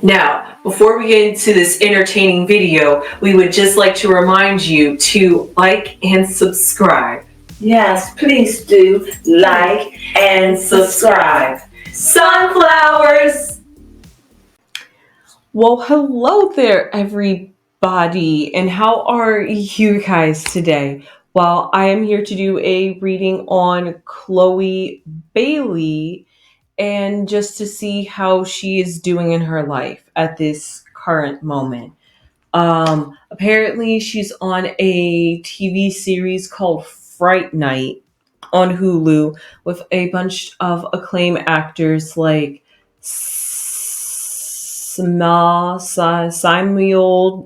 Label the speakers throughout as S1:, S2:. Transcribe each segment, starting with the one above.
S1: Now, before we get into this entertaining video, we would just like to remind you to like and subscribe.
S2: Yes, please do like and subscribe.
S1: Sunflowers! Well, hello there, everybody, and how are you guys today? Well, I am here to do a reading on Chloe Bailey and just to see how she is doing in her life at this current moment. Apparently, she's on a TV series called Fright Night on Hulu with a bunch of acclaimed actors like Samuel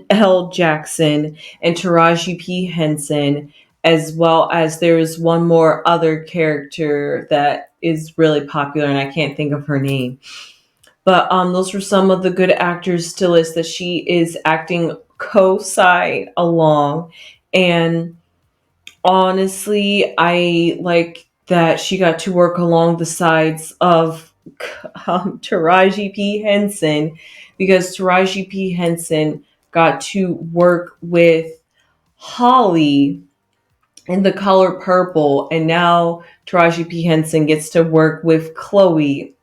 S1: L. Jackson and Taraji P. Henson, as well as there's one more other character that is really popular and I can't think of her name. But those were some of the good actors to list that she is acting co-side along. And honestly, I like that she got to work along the sides of Taraji P. Henson, because Taraji P. Henson got to work with Holly in The Color Purple, and now Taraji P. Henson gets to work with Chloe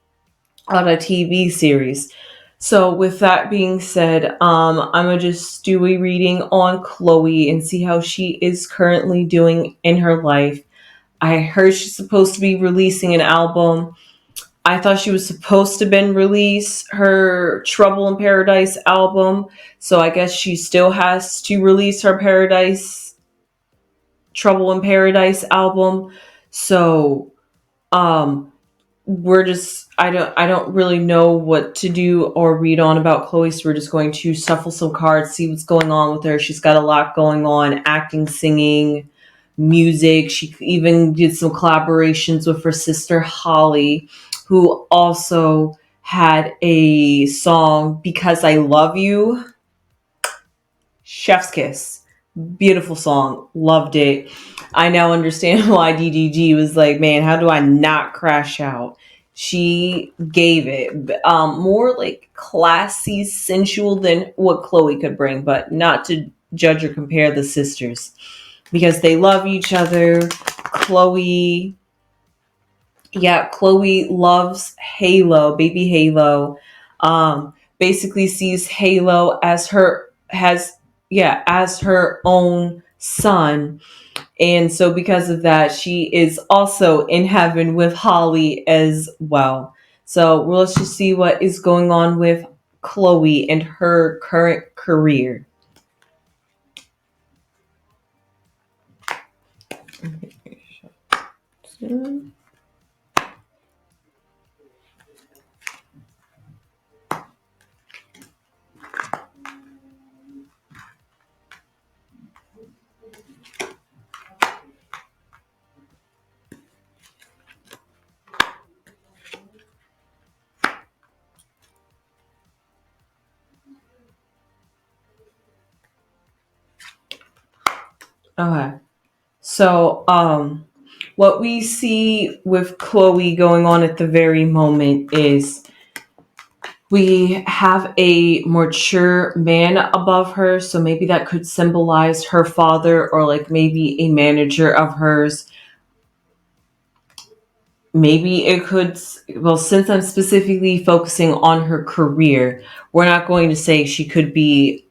S1: on a TV series. So with that being said, I'm gonna just do a reading on Chloe and see how she is currently doing in her life. I heard she's supposed to be releasing an album. I thought she was supposed to been release her Trouble in Paradise album, so I guess she still has to release her Trouble in Paradise album. So we're just I don't really know what to do or read on about Chloe, so we're just going to shuffle some cards, see what's going on with her. She's got a lot going on: acting, singing, music. She even did some collaborations with her sister Holly, who also had a song, Because I Love You. Chef's kiss. Beautiful song. Loved it. I now understand why DDG was like, man, how do I not crash out? She gave it more like classy, sensual than what Chloe could bring, but not to judge or compare the sisters because they love each other. Chloe loves Halo, baby Halo. Basically sees Halo as her own son. And so because of that, she is also in heaven with Holly as well. So let's just see what is going on with Chloe and her current career. Okay. So, what we see with Chloe going on at the very moment is we have a mature man above her. So maybe that could symbolize her father or like maybe a manager of hers. Maybe it could, well, since I'm specifically focusing on her career, we're not going to say she could be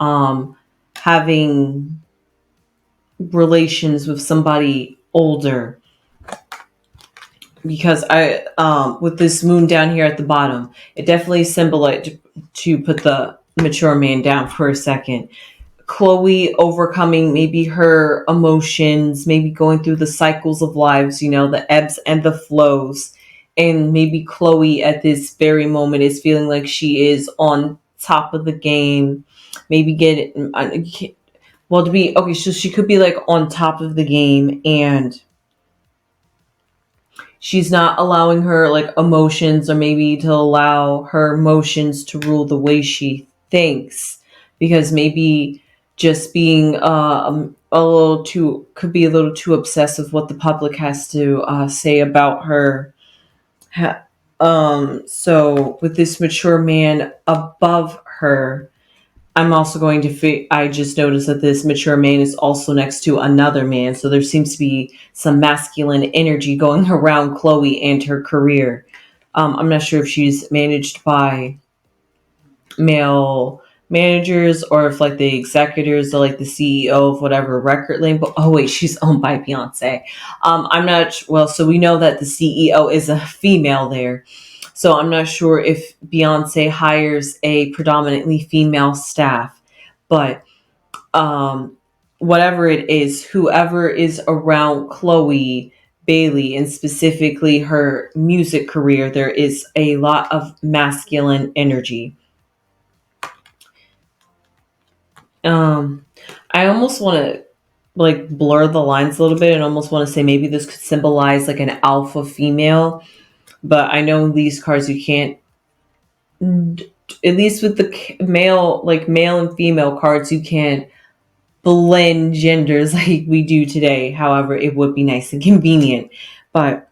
S1: having relations with somebody older, because I with this moon down here at the bottom, it definitely symbolized to put the mature man down for a second. Chloe overcoming maybe her emotions, maybe going through the cycles of lives, the ebbs and the flows. And maybe Chloe at this very moment is feeling like she is on top of the game. Maybe so she could be like on top of the game, and she's not allowing her like emotions, or maybe to allow her emotions to rule the way she thinks, because maybe just being could be a little too obsessive what the public has to say about her. So with this mature man above her. I'm also going to. I just noticed that this mature man is also next to another man, so there seems to be some masculine energy going around Chloe and her career. I'm not sure if she's managed by male managers or if like the executors or like the CEO of whatever record label. Oh wait, she's owned by Beyonce. I'm not well. So we know that the CEO is a female there. So I'm not sure if Beyonce hires a predominantly female staff, but um, whatever it is, whoever is around Chloe Bailey and specifically her music career, there is a lot of masculine energy. Um, I almost want to like blur the lines a little bit and almost want to say maybe this could symbolize like an alpha female, but I know these cards you can't at least with the male like male and female cards you can't blend genders like we do today. However, it would be nice and convenient. But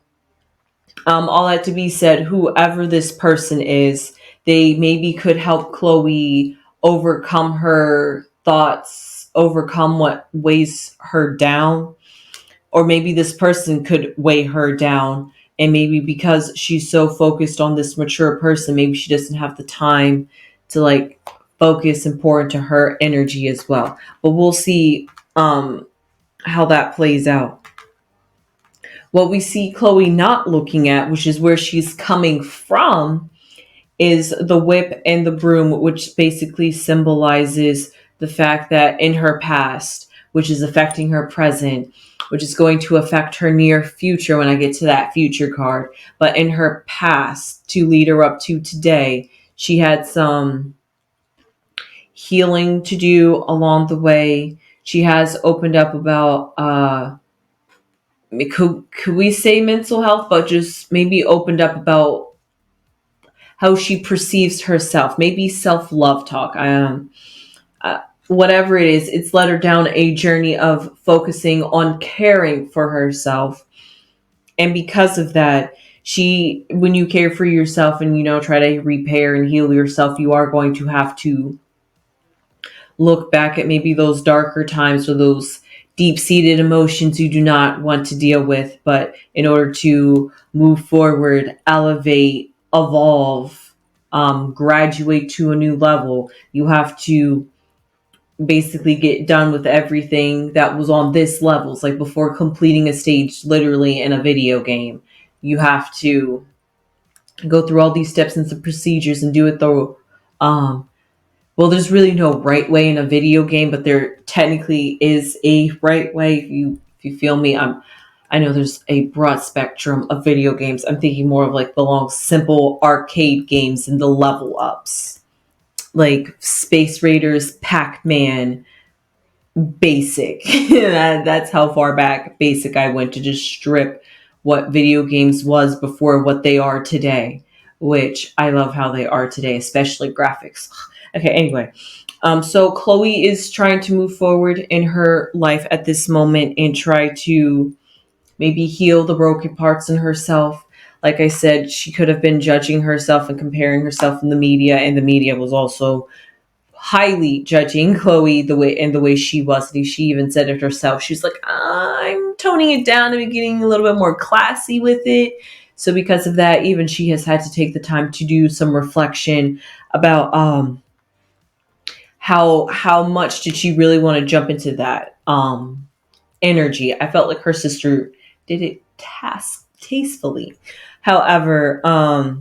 S1: all that to be said, whoever this person is, they maybe could help Chloe overcome her thoughts, overcome what weighs her down. Or maybe this person could weigh her down. And maybe because she's so focused on this mature person, maybe she doesn't have the time to like focus and pour into her energy as well. But we'll see how that plays out. What we see Chloe not looking at, which is where she's coming from, is the whip and the broom, which basically symbolizes the fact that in her past, which is affecting her present, which is going to affect her near future when I get to that future card. But in her past, to lead her up to today, she had some healing to do along the way. She has opened up about could we say mental health, but just maybe opened up about how she perceives herself, maybe self-love talk. Whatever it is, it's led her down a journey of focusing on caring for herself. And because of that, when you care for yourself and, try to repair and heal yourself, you are going to have to look back at maybe those darker times or those deep seated emotions you do not want to deal with. But in order to move forward, elevate, evolve, graduate to a new level, you have to basically get done with everything that was on this level. It's like before completing a stage, literally in a video game, you have to go through all these steps and some procedures and do it the well, there's really no right way in a video game, but there technically is a right way. If you feel me, I know there's a broad spectrum of video games. I'm thinking more of like the long, simple arcade games and the level ups, like Space Raiders, Pac-Man, Basic. That's how far back Basic I went to just strip what video games was before what they are today, which I love how they are today, especially graphics. Okay, anyway. So Chloe is trying to move forward in her life at this moment and try to maybe heal the broken parts in herself. Like I said, she could have been judging herself and comparing herself in the media, and the media was also highly judging Chloe the way she was. And she even said it herself. She's like, I'm toning it down and getting a little bit more classy with it. So because of that, even she has had to take the time to do some reflection about how much did she really want to jump into that energy. I felt like her sister did it tastefully. However, I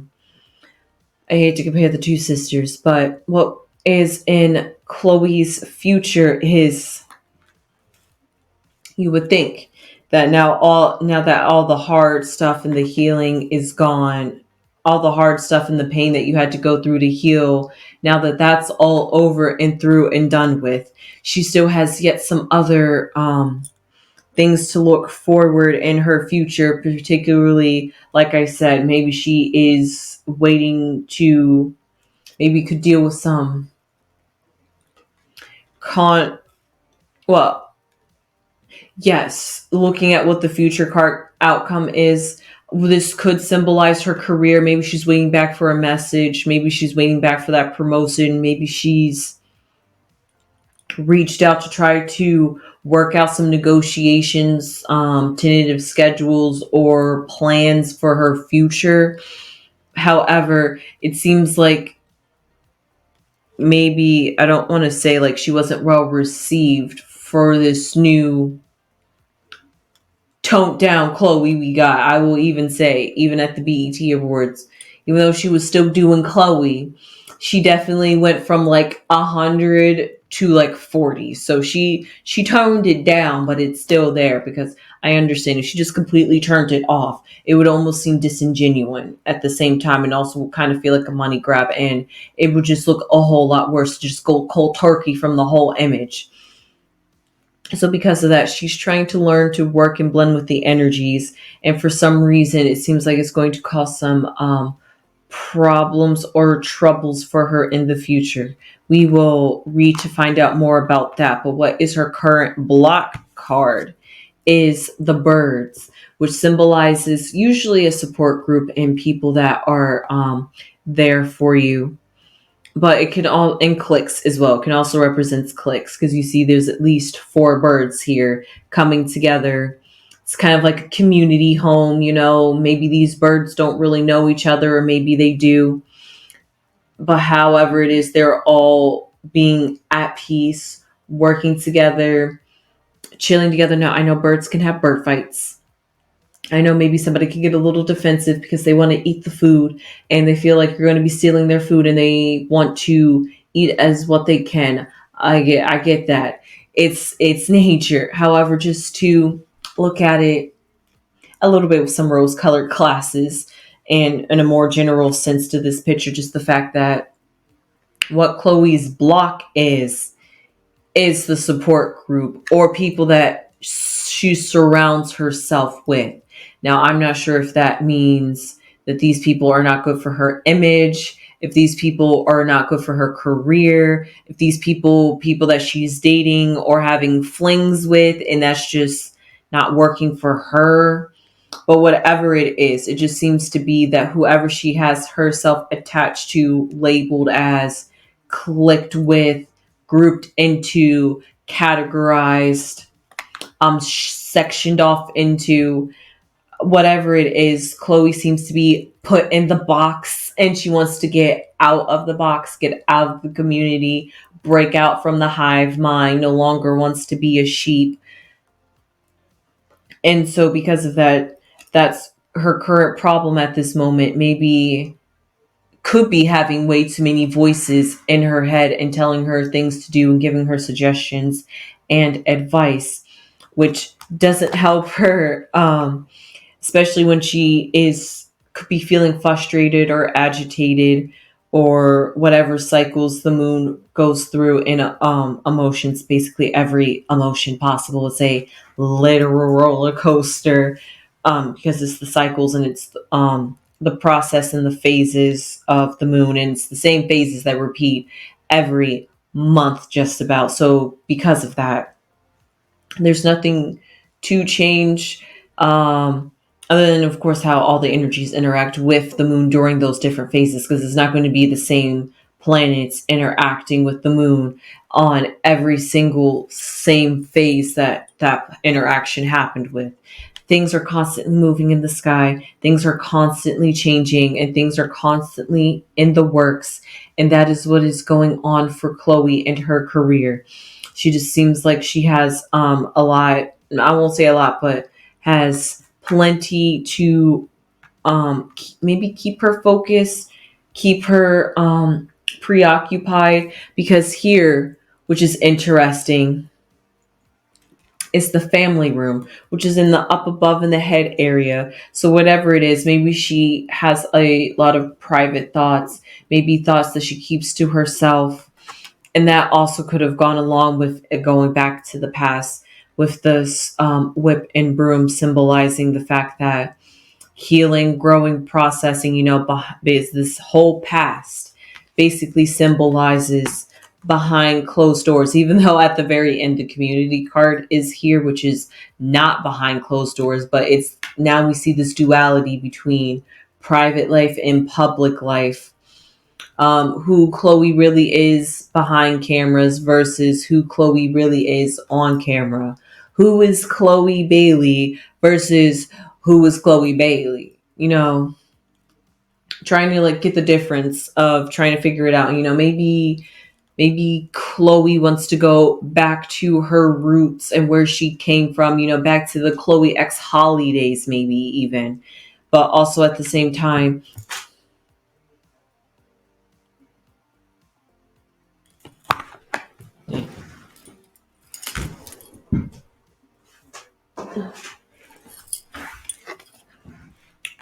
S1: hate to compare the two sisters, but what is in Chloe's future is, you would think that now that all the hard stuff and the healing is gone, all the hard stuff and the pain that you had to go through to heal, now that that's all over and through and done with, she still has yet some other things to look forward in her future, particularly, like I said, maybe she is waiting to, maybe could deal with some con, well, yes, looking at what the future card outcome is, This could symbolize her career. Maybe she's waiting back for a message. Maybe she's waiting back for that promotion. Maybe she's reached out to try to work out some negotiations, tentative schedules, or plans for her future. However, it seems like maybe, I don't want to say like she wasn't well received for this new toned down Chloe we got. I will even say, even at the BET Awards, even though she was still doing Chloe, she definitely went from like 100 to like 40. So she toned it down, but it's still there because I understand if she just completely turned it off, it would almost seem disingenuous at the same time and also kind of feel like a money grab, and it would just look a whole lot worse to just go cold turkey from the whole image. So because of that, she's trying to learn to work and blend with the energies. And for some reason, it seems like it's going to cause some problems or troubles for her in the future. We will read to find out more about that. But what is her current block card is the birds, which symbolizes usually a support group and people that are there for you, but it can all, and clicks as well. It can also represent clicks because you see there's at least four birds here coming together. It's kind of like a community home, you know. Maybe these birds don't really know each other, or maybe they do. But however it is, they're all being at peace, working together, chilling together. Now, I know birds can have bird fights. I know maybe somebody can get a little defensive because they want to eat the food and they feel like you're going to be stealing their food and they want to eat as what they can. I get that. It's nature. However, just to look at it a little bit with some rose colored glasses and in a more general sense to this picture, just the fact that what Chloe's block is the support group or people that she surrounds herself with. Now, I'm not sure if that means that these people are not good for her image, if these people are not good for her career, if these people that she's dating or having flings with, and that's just not working for her. But whatever it is, it just seems to be that whoever she has herself attached to, labeled as, clicked with, grouped into, categorized, sectioned off into, whatever it is, Chloe seems to be put in the box and she wants to get out of the box, get out of the community, break out from the hive mind, no longer wants to be a sheep. And so because of that, that's her current problem at this moment. Maybe could be having way too many voices in her head and telling her things to do and giving her suggestions and advice, which doesn't help her, especially when she could be feeling frustrated or agitated or whatever cycles the moon goes through in emotions. Basically every emotion possible. It's a literal roller coaster, because it's the cycles and it's the process and the phases of the moon, and it's the same phases that repeat every month just about. So because of that, there's nothing to change, other than of course how all the energies interact with the moon during those different phases, because it's not going to be the same planets interacting with the moon on every single same phase that interaction happened with. Things are constantly moving in the sky, things are constantly changing, and things are constantly in the works. And that is what is going on for Chloe and her career. She just seems like she has a lot, I won't say a lot, but has plenty to maybe keep her focused, keep her preoccupied. Because here, which is interesting, is the family room, which is in the up above in the head area. So whatever it is, maybe she has a lot of private thoughts, maybe thoughts that she keeps to herself. And that also could have gone along with it going back to the past with this whip and broom symbolizing the fact that healing, growing, processing, is this whole past basically symbolizes behind closed doors, even though at the very end the community card is here, which is not behind closed doors, but it's now we see this duality between private life and public life. Who Chloe really is behind cameras versus who Chloe really is on camera. Who is Chloe Bailey versus who is Chloe Bailey? Trying to like get the difference of trying to figure it out. Maybe Chloe wants to go back to her roots and where she came from, back to the Chloe X Holly days, maybe even. But also at the same time,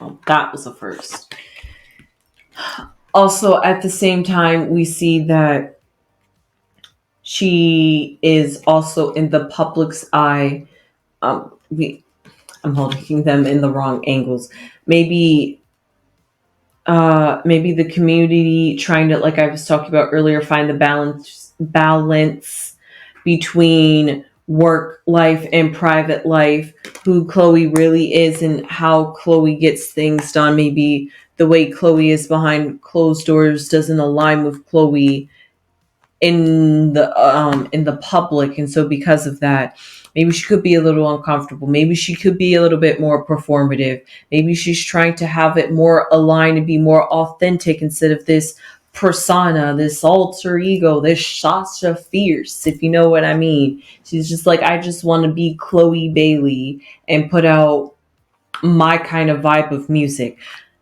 S1: well, that was a first. Also, at the same time, we see that she is also in the public's eye. I'm holding them in the wrong angles. Maybe the community trying to, like I was talking about earlier, find the balance between work life and private life, who Chloe really is and how Chloe gets things done. Maybe the way Chloe is behind closed doors doesn't align with Chloe in the public, and so because of that, maybe she could be a little uncomfortable. Maybe she could be a little bit more performative. Maybe she's trying to have it more aligned and be more authentic instead of this persona, this alter ego, this Sasha Fierce, if you know what I mean. She's just like, I just want to be Chloe Bailey and put out my kind of vibe of music.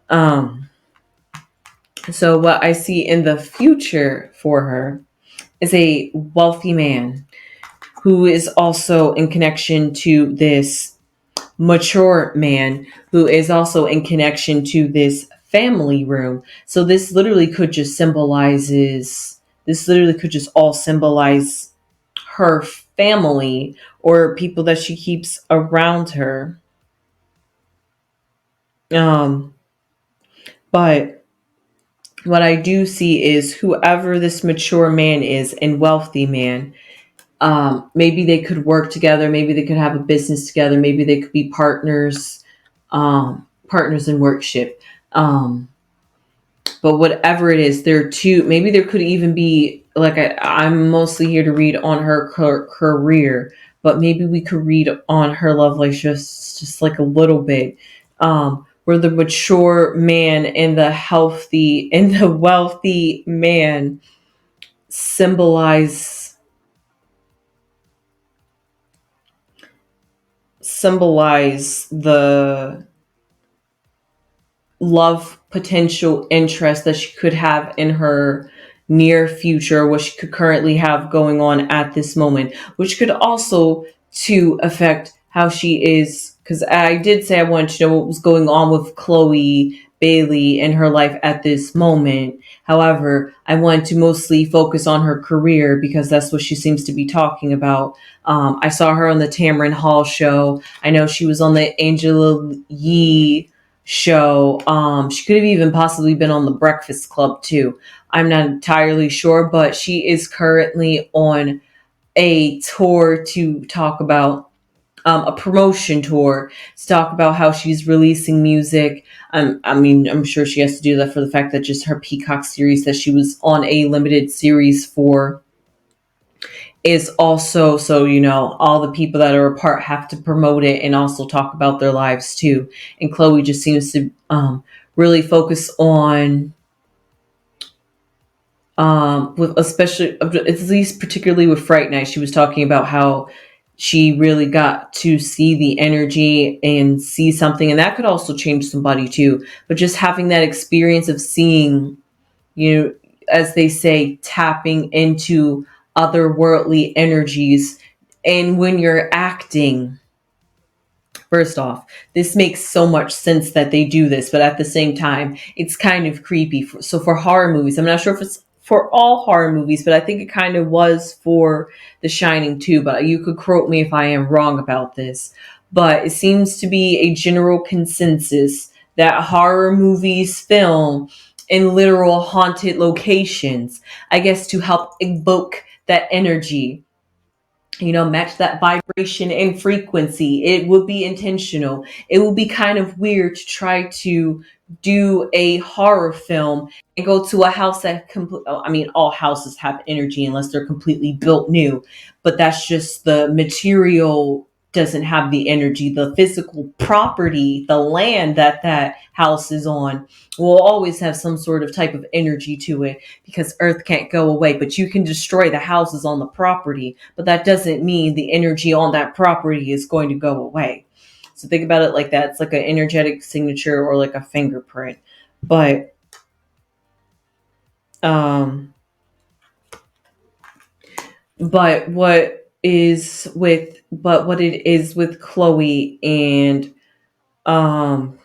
S1: So what I see in the future for her is a wealthy man who is also in connection to this mature man who is also in connection to this family room. So this literally could just all symbolize her family or people that she keeps around her. But what I do see is whoever this mature man is and wealthy man, maybe they could work together, maybe they could have a business together, maybe they could be partners in workship. But whatever it is, maybe there could even be, like, I'm mostly here to read on her career, but maybe we could read on her love life just like a little bit. Where the mature man and the wealthy man symbolize the love potential interest that she could have in her near future, what she could currently have going on at this moment, which could also to affect how she is. Because I did say I wanted to know what was going on with Chloe Bailey in her life at this moment. However, I wanted to mostly focus on her career because that's what she seems to be talking about. I saw her on the Tamron Hall show. I know she was on the Angela Yee show. She could have even possibly been on the Breakfast Club too. I'm not entirely sure, but she is currently on a tour to talk about a promotion tour to talk about how she's releasing music. I'm sure she has to do that for the fact that just her Peacock series that she was on a limited series for is also, so all the people that are a part have to promote it and also talk about their lives too. And Chloe just seems to really focus on with, especially at least particularly with Fright Night, she was talking about how she really got to see the energy and see something, and that could also change somebody too. But just having that experience of seeing, as they say, tapping into otherworldly energies. And when you're acting, first off, this makes so much sense that they do this, but at the same time, it's kind of creepy. So for horror movies, I'm not sure if it's for all horror movies, but I think it kind of was for The Shining too. But you could quote me if I am wrong about this. But it seems to be a general consensus that horror movies film in literal haunted locations, I guess, to help evoke that energy, match that vibration and frequency. It would be intentional. It would be kind of weird to try to do a horror film and go to a house that I mean, all houses have energy unless they're completely built new, but that's just the material doesn't have the energy. The physical property, the land that that house is on, will always have some sort of type of energy to it, because earth can't go away. But you can destroy the houses on the property, but that doesn't mean the energy on that property is going to go away. So think about it like that. It's like an energetic signature or like a fingerprint. But um but what it is with Chloe and um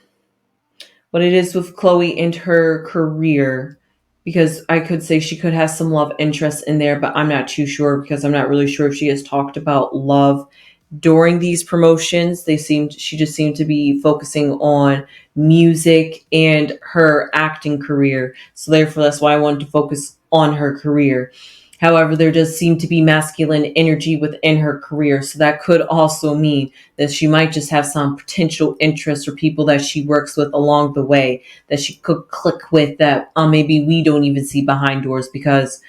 S1: what it is with Chloe and her career, because I could say she could have some love interest in there, but I'm not too sure, because I'm not really sure if she has talked about love during these promotions. She just seemed to be focusing on music and her acting career. So therefore that's why I wanted to focus on her career. However, there does seem to be masculine energy within her career. So that could also mean that she might just have some potential interests or people that she works with along the way that she could click with, that maybe we don't even see behind doors, because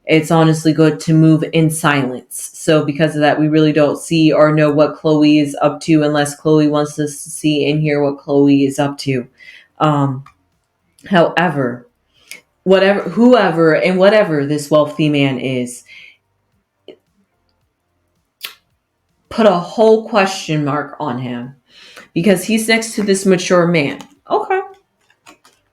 S1: it's honestly good to move in silence. So because of that, we really don't see or know what Chloe is up to unless Chloe wants us to see and hear what Chloe is up to. Um, However, whoever and whatever this wealthy man is, put a whole question mark on him, because he's next to this mature man. Okay,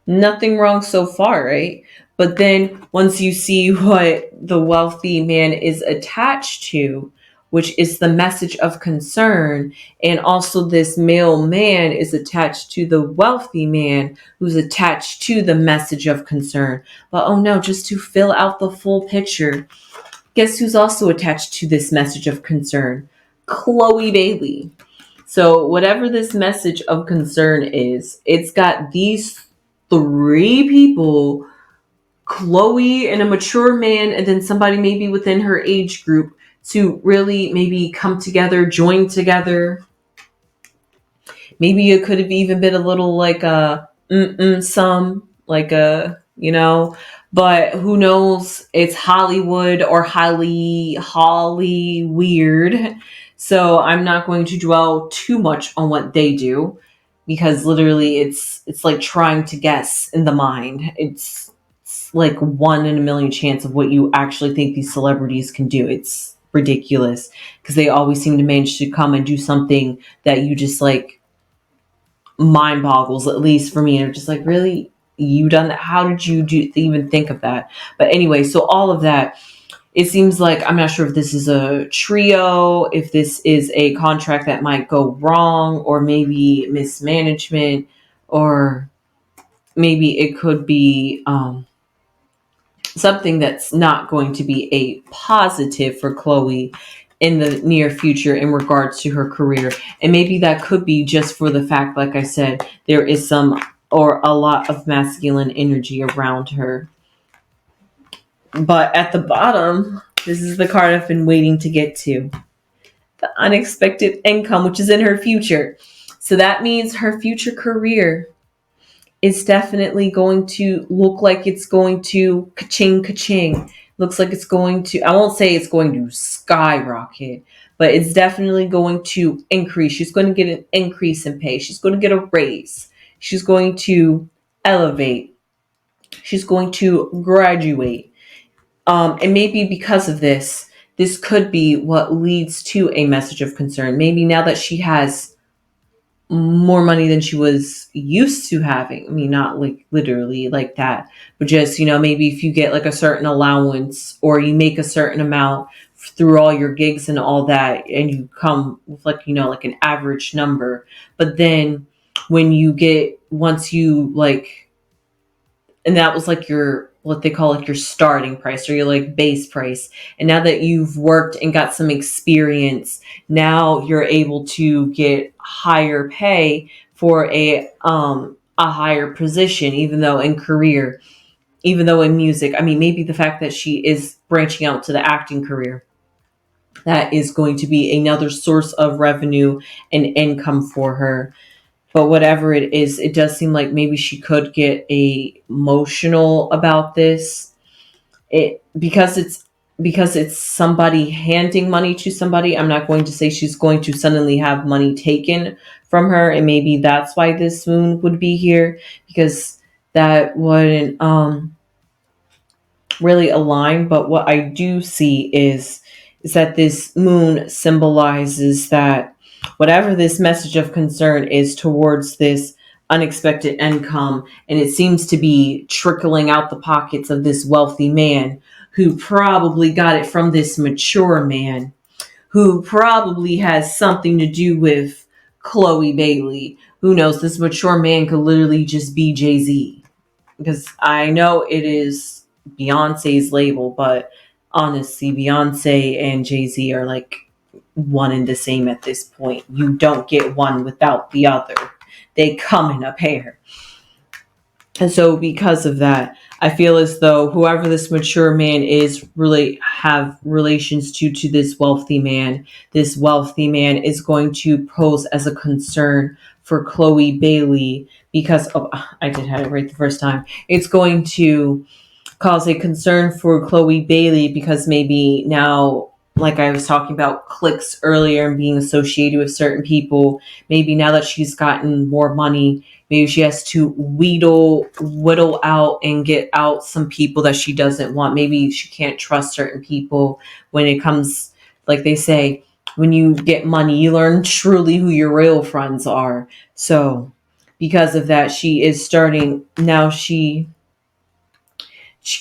S1: nothing wrong so far, right? But then once you see what the wealthy man is attached to, which is the message of concern, and also this male man is attached to the wealthy man who's attached to the message of concern. But oh no, just to fill out the full picture, guess who's also attached to this message of concern? Chloe Bailey. So, whatever this message of concern is, it's got these three people: Chloe and a mature man, and then somebody maybe within her age group, to really maybe come together, join together. Maybe it could have even been a little like a some, like a, but who knows? It's Hollywood or Holly weird. So I'm not going to dwell too much on what they do, because literally it's like trying to guess in the mind. It's like 1 in a million chance of what you actually think these celebrities can do. It's ridiculous, because they always seem to manage to come and do something that you just like mind boggles, at least for me. And I'm just like, really? You done that? How did you even think of that? But anyway, so all of that, it seems like, I'm not sure if this is a trio, if this is a contract that might go wrong, or maybe mismanagement, or maybe it could be something that's not going to be a positive for Chloe in the near future in regards to her career. And maybe that could be just for the fact, like I said, there is some or a lot of masculine energy around her. But at the bottom, this is the card I've been waiting to get to: the unexpected income, which is in her future. So that means her future career is definitely going to look like it's going to ka-ching, ka-ching. Looks like it's going to, I won't say it's going to skyrocket, but it's definitely going to increase. She's going to get an increase in pay. She's going to get a raise. She's going to elevate. She's going to graduate. And maybe because of this, this could be what leads to a message of concern. Maybe now that she has more money than she was used to having. I mean, not like literally like that, but just, maybe if you get like a certain allowance, or you make a certain amount through all your gigs and all that, and you come with like, like an average number. But then once you like, and that was like your, what they call like your starting price, or your like base price. And now that you've worked and got some experience, now you're able to get higher pay for a higher position, even though in career, even though in music. I mean, maybe the fact that she is branching out to the acting career, that is going to be another source of revenue and income for her. But whatever it is, it does seem like maybe she could get emotional about this. It because it's somebody handing money to somebody. I'm not going to say she's going to suddenly have money taken from her, and maybe that's why this moon would be here, because that wouldn't really align. But what I do see is that this moon symbolizes that whatever this message of concern is towards this unexpected income, and it seems to be trickling out the pockets of this wealthy man who probably got it from this mature man who probably has something to do with Chloe Bailey. Who knows? This mature man could literally just be Jay-Z, because I know it is Beyonce's label, but honestly, Beyonce and Jay-Z are like one and the same at this point. You don't get one without the other. They come in a pair. And so because of that, I feel as though whoever this mature man is really have relations to this wealthy man is going to pose as a concern for Chloe Bailey, because of, I did have it right the first time. It's going to cause a concern for Chloe Bailey because maybe now, like I was talking about clicks earlier and being associated with certain people, maybe now that she's gotten more money, maybe she has to whittle out and get out some people that she doesn't want. Maybe she can't trust certain people when it comes, like they say, when you get money, you learn truly who your real friends are. So because of that, she is starting now. She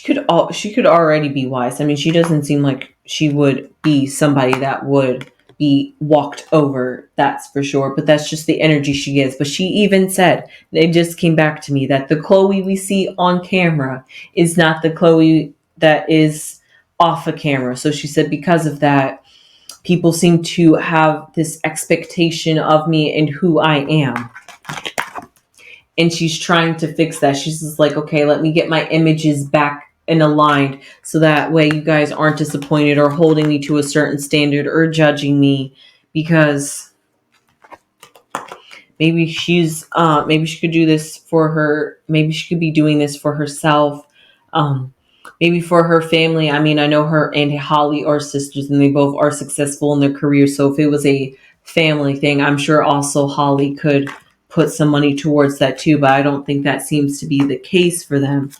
S1: could already be wise. I mean, she doesn't seem like she would be somebody that would be walked over, that's for sure. But that's just the energy she gives. But she even said, it just came back to me, that the Chloe we see on camera is not the Chloe that is off a camera. So she said, because of that, people seem to have this expectation of me and who I am, and she's trying to fix that. She's just like, okay, let me get my images back and aligned so that way you guys aren't disappointed or holding me to a certain standard or judging me, because maybe she could do this for her, maybe she could be doing this for herself, um maybe for her family. I mean, I know her and Holly are sisters and they both are successful in their careers, so if it was a family thing, I'm sure also Holly could put some money towards that too, but I don't think that seems to be the case for them.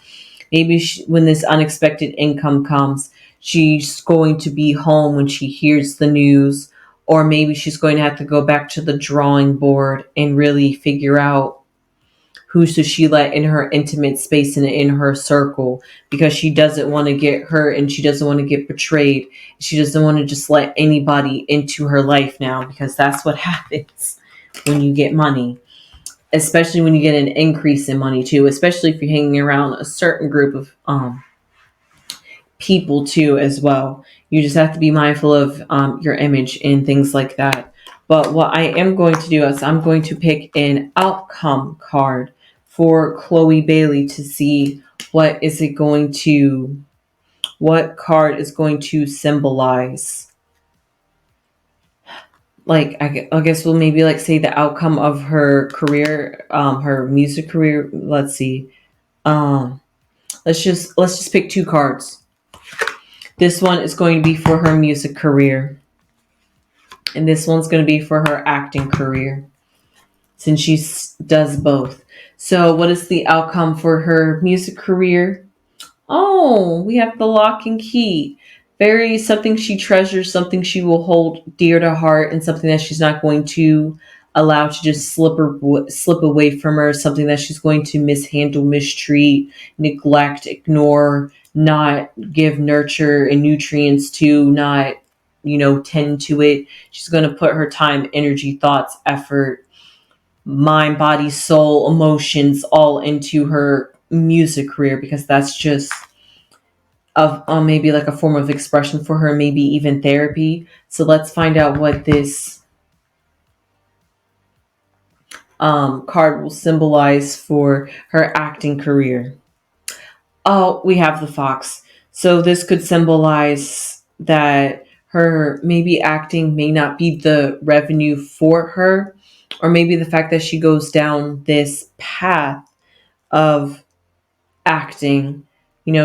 S1: Maybe when this unexpected income comes, she's going to be home when she hears the news, or maybe she's going to have to go back to the drawing board and really figure out who should she let in her intimate space and in her circle, because she doesn't want to get hurt and she doesn't want to get betrayed. She doesn't want to just let anybody into her life now, because that's what happens when you get money, especially when you get an increase in money too, especially if you're hanging around a certain group of people too as well. You just have to be mindful of your image and things like that. But what I am going to do is I'm going to pick an outcome card for Chloe Bailey to see what card is going to symbolize. Like, I guess we'll maybe like say the outcome of her career, her music career. Let's see. Um, let's just pick two cards. This one is going to be for her music career, and this one's going to be for her acting career, since she does both. So, what is the outcome for her music career? Oh, we have the lock and key. Very something she treasures, something she will hold dear to heart, and something that she's not going to allow to just slip away from her. Something that she's going to mishandle, mistreat, neglect, ignore, not give nurture and nutrients to, not tend to it. She's going to put her time, energy, thoughts, effort, mind, body, soul, emotions all into her music career, because that's just of maybe like a form of expression for her, maybe even therapy. So let's find out what this card will symbolize for her acting career. Oh, we have the fox. So this could symbolize that her maybe acting may not be the revenue for her, or maybe the fact that she goes down this path of acting,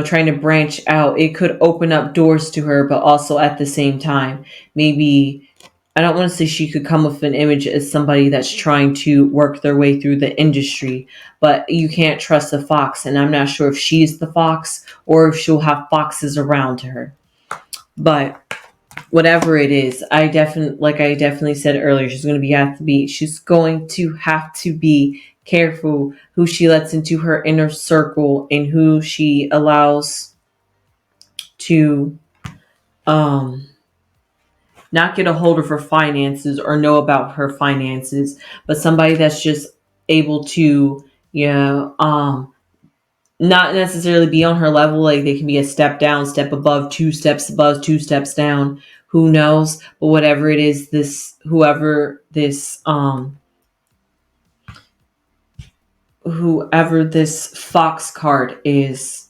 S1: trying to branch out. It could open up doors to her, but also at the same time, maybe I don't want to say she could come with an image as somebody that's trying to work their way through the industry, but you can't trust a fox, and I'm not sure if she's the fox or if she'll have foxes around her. But whatever it is, I definitely said earlier, she's going to have to be careful who she lets into her inner circle and who she allows to um not get a hold of her finances or know about her finances, but somebody that's just able to, not necessarily be on her level. Like they can be a step down, step above, two steps down. Who knows? But whatever it is, whoever this fox card is,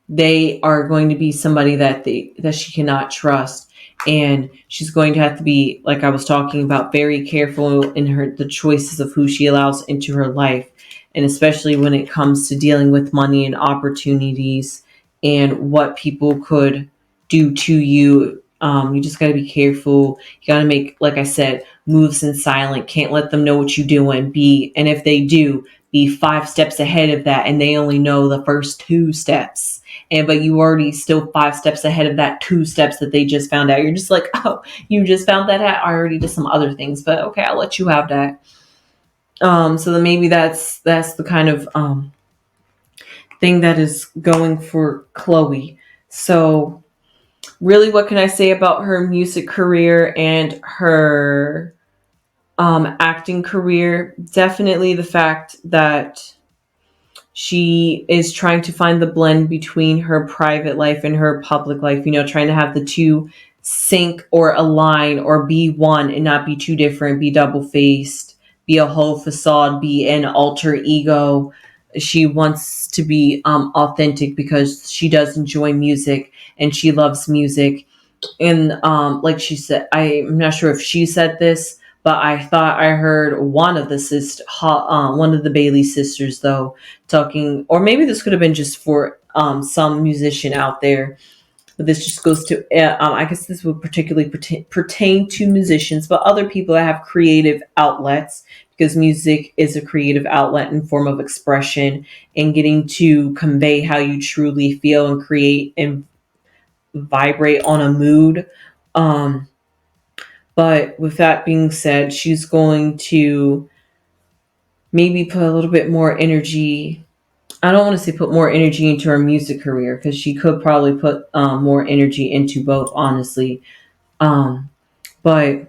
S1: they are going to be somebody that she cannot trust, and she's going to have to be, like I was talking about, very careful in the choices of who she allows into her life, and especially when it comes to dealing with money and opportunities and what people could do to you. You just got to be careful. You got to make, like I said, moves in silent. Can't let them know what you're doing. And if they do, be 5 steps ahead of that, and they only know the first 2 steps, but you already still 5 steps ahead of that 2 steps that they just found out. You're just like, oh, you just found that out. I already did some other things, but okay, I'll let you have that. So then maybe that's the kind of thing that is going for Chloe. So really, what can I say about her music career and her acting career? Definitely the fact that she is trying to find the blend between her private life and her public life, trying to have the two sync or align or be one and not be too different, be double faced, be a whole facade, be an alter ego. She wants to be authentic because she does enjoy music and she loves music. And like she said, I'm not sure if she said this, but I thought I heard one of the Bailey sisters, though, talking, or maybe this could have been just for some musician out there. But this just goes to, I guess this would particularly pertain to musicians, but other people that have creative outlets, because music is a creative outlet and form of expression, and getting to convey how you truly feel and create and vibrate on a mood. Um, but with that being said, she's going to maybe put a little bit more energy. I don't want to say put more energy into her music career, because she could probably put more energy into both, honestly. But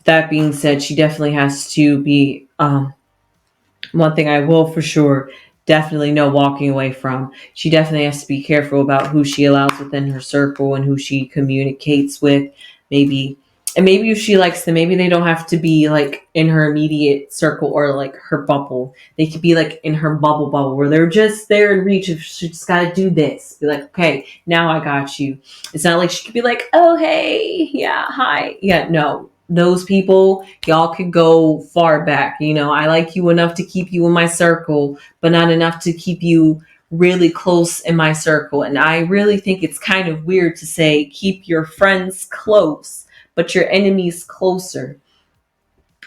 S1: that being said, she definitely has to be one thing I will for sure definitely know walking away from. She definitely has to be careful about who she allows within her circle and who she communicates with. Maybe, and maybe if she likes them, maybe they don't have to be like in her immediate circle or like her bubble. They could be like in her bubble where they're just there in reach of, she just got to do this. Be like, okay, now I got you. It's not like she could be like, oh, hey, yeah, hi. Yeah, no, those people, y'all could go far back. I like you enough to keep you in my circle, but not enough to keep you really close in my circle. And I really think it's kind of weird to say keep your friends close, but your enemies closer.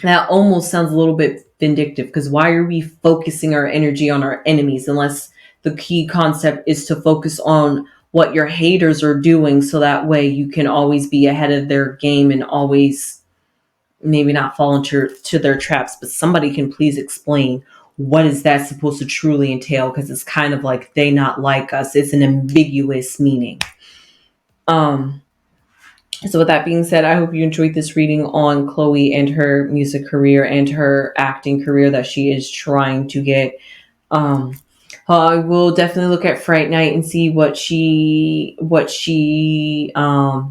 S1: That almost sounds a little bit vindictive, because why are we focusing our energy on our enemies unless the key concept is to focus on what your haters are doing, so that way you can always be ahead of their game and always maybe not fall into their traps. But somebody can please explain what is that supposed to truly entail, because it's kind of like they not like us. It's an ambiguous meaning. So with that being said, I hope you enjoyed this reading on Chloe and her music career and her acting career that she is trying to get. I will definitely look at Fright Night and see what she I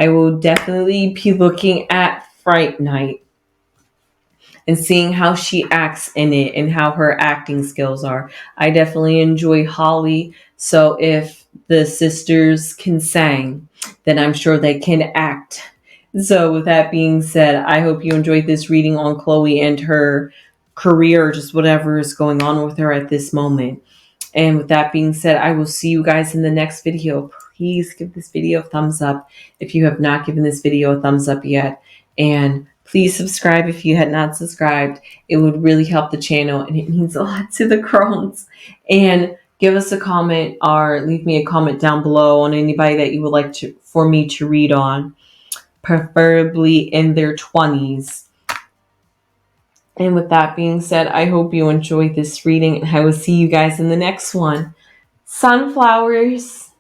S1: will definitely be looking at Fright Night. and seeing how she acts in it and how her acting skills are. I definitely enjoy Holly. So if the sisters can sing, then I'm sure they can act. So with that being said, I hope you enjoyed this reading on Chloe and her career, just whatever is going on with her at this moment. And with that being said, I will see you guys in the next video. Please give this video a thumbs up if you have not given this video a thumbs up yet. And please subscribe if you had not subscribed. It would really help the channel and it means a lot to the Crones. And give us a comment or leave me a comment down below on anybody that you would like for me to read on, preferably in their 20s. And with that being said, I hope you enjoyed this reading and I will see you guys in the next one. Sunflowers.